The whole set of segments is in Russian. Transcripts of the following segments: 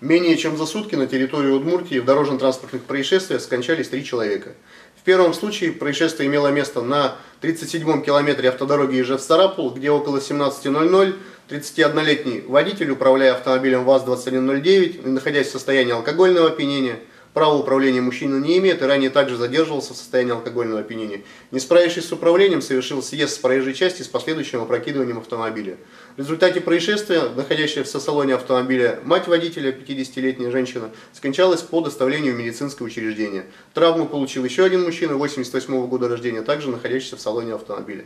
Менее чем за сутки на территории Удмуртии в дорожно-транспортных происшествиях скончались 3 человека. В первом случае происшествие имело место на 37-м километре автодороги Ижевск-Старапул, где около 17:00 31-летний водитель, управляя автомобилем ВАЗ-2109, находясь в состоянии алкогольного опьянения, права управления мужчина не имеет и ранее также задерживался в состоянии алкогольного опьянения. Не справившись с управлением, совершил съезд с проезжей части с последующим опрокидыванием автомобиля. В результате происшествия, находящаяся в салоне автомобиля мать водителя, 50-летняя женщина, скончалась по доставлению в медицинское учреждение. Травму получил еще один мужчина, 88-го года рождения, также находящийся в салоне автомобиля.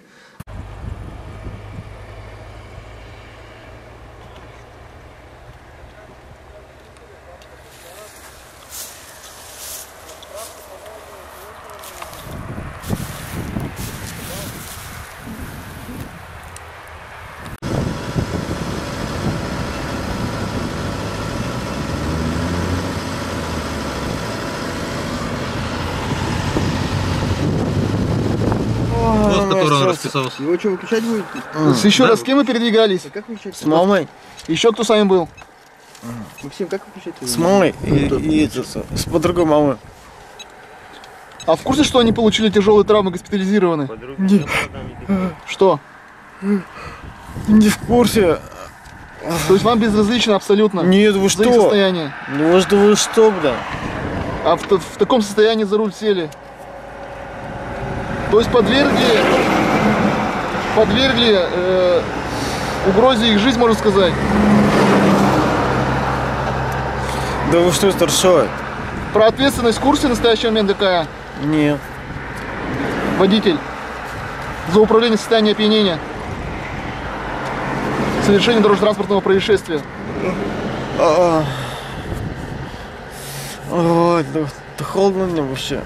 Который он расписался. Его что, выключать будете? Еще раз, с кем вы передвигались? А как выключать? С мамой. Еще кто с вами был? Максим, как выключать? С мамой и с подругой мамы. А в курсе, что они получили тяжелые травмы, госпитализированы? Не. Что? Не в курсе. То есть вам безразлично абсолютно? Нет, вы за их что? состояние? Ну вы что, бля? А в таком состоянии за руль сели? То есть подвергли угрозе их жизнь, можно сказать? Да вы что, старшой? Про ответственность в курсе в настоящий момент какая? Нет. Водитель. За управление в состоянии опьянения. Совершение дорожно-транспортного происшествия. Ой, да холодно мне вообще.